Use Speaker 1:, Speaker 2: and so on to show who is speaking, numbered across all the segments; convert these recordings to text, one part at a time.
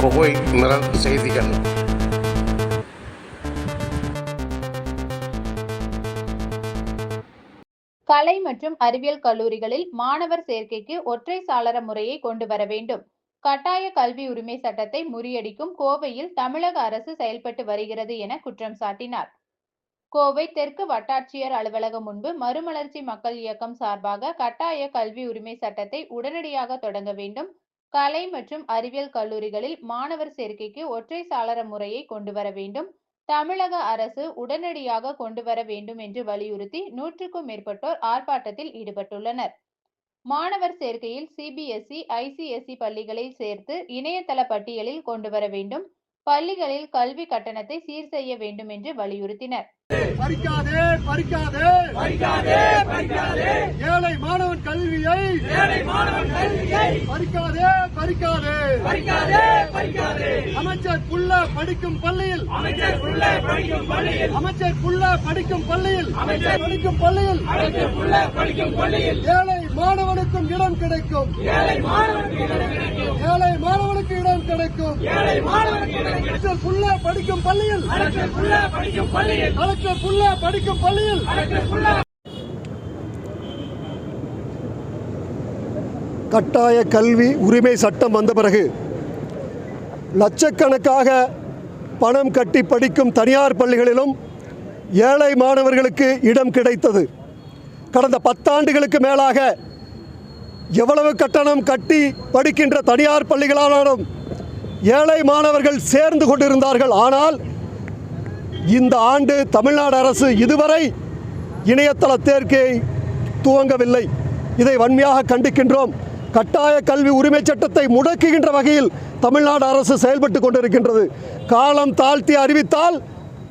Speaker 1: கோவை நிரல் செய்திகள்.
Speaker 2: கலை மற்றும் அறிவியல் கல்லூரிகளில் மாணவர் சேர்க்கைக்கு ஒற்றை சாளர முறையை கொண்டு வர வேண்டும். கட்டாய கல்வி உரிமை சட்டத்தை முறியடிக்கும் கோவையில் தமிழக அரசு செயல்பட்டு வருகிறது என குற்றம் சாட்டினார். கோவை தெற்கு வட்டாட்சியர் அலுவலகம் முன்பு மறுமலர்ச்சி மக்கள் இயக்கம் சார்பாக கட்டாய கல்வி உரிமை சட்டத்தை உடனடியாக தொடங்க வேண்டும், கலை மற்றும் அறிவியல் கல்லூரிகளில் மாணவர் சேர்க்கைக்கு ஒற்றை சாளர முறையை கொண்டு வர வேண்டும், தமிழக அரசு உடனடியாக கொண்டு வர வேண்டும் என்று வலியுறுத்தி 100க்கும் மேற்பட்டோர் ஆர்ப்பாட்டத்தில் ஈடுபட்டுள்ளனர். மாணவர் சேர்க்கையில் சிபிஎஸ்இ, ஐசிஎஸ்இ பள்ளிகளை சேர்த்து இணையதள பட்டியலில் கொண்டு வர வேண்டும், பள்ளிகளில் கல்வி கட்டணத்தை சீர் செய்ய வேண்டும் என்று வலியுறுத்தினர்.
Speaker 3: பறிக்காதே பறிக்காதே பறிக்காதே பறிக்காதே ஏழை மாணவன் கல்வியை பறிக்காதே பறிக்காதே பறிக்காதே பறிக்காதே அமைச்சர் புள்ள படிக்கும் பள்ளியில் அமைச்சர் புள்ள படிக்கும் பள்ளியில் ஏழை மாணவனுக்கும் இடம் கிடைக்கும் ஏழை மாணவனுக்கு இடம் கிடைக்கும் அமைச்சர் புள்ள படிக்கும் பள்ளியில்
Speaker 4: கட்டாய கல்வி உரிமை சட்டம் வந்த பிறகு லட்சக்கணக்காக பணம் கட்டி படிக்கும் தனியார் பள்ளிகளிலும் ஏழை மாணவர்களுக்கு இடம் கிடைத்தது. கடந்த 10 ஆண்டுகளுக்கு மேலாக எவ்வளவு கட்டணம் கட்டி படிக்கின்ற தனியார் பள்ளிகளாலும் ஏழை மாணவர்கள் சேர்ந்து கொண்டிருந்தார்கள். ஆனால் இந்த ஆண்டு தமிழ்நாடு அரசு இதுவரை இணையதள சேர்க்கையை துவங்கவில்லை. இதை வன்மையாக கண்டிக்கின்றோம். கட்டாய கல்வி உரிமை சட்டத்தை முடக்குகின்ற வகையில் தமிழ்நாடு அரசு செயல்பட்டு கொண்டிருக்கின்றது. காலம் தாழ்த்தி அறிவித்தால்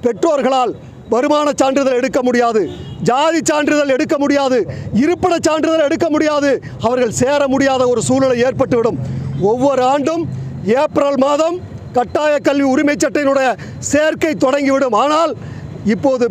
Speaker 4: பெற்றோர்களால் வருமான சான்றிதழ் எடுக்க முடியாது, ஜாதி சான்றிதழ் எடுக்க முடியாது, இருப்பிட சான்றிதழ் எடுக்க முடியாது, அவர்கள் சேர முடியாத ஒரு சூழ்நிலை ஏற்பட்டுவிடும். ஒவ்வொரு ஆண்டும் ஏப்ரல் மாதம் கட்டாய கல்வி உரிமை சட்டத்தினுடைய சேர்க்கை தொடங்கிவிடும். ஆனால் இப்போது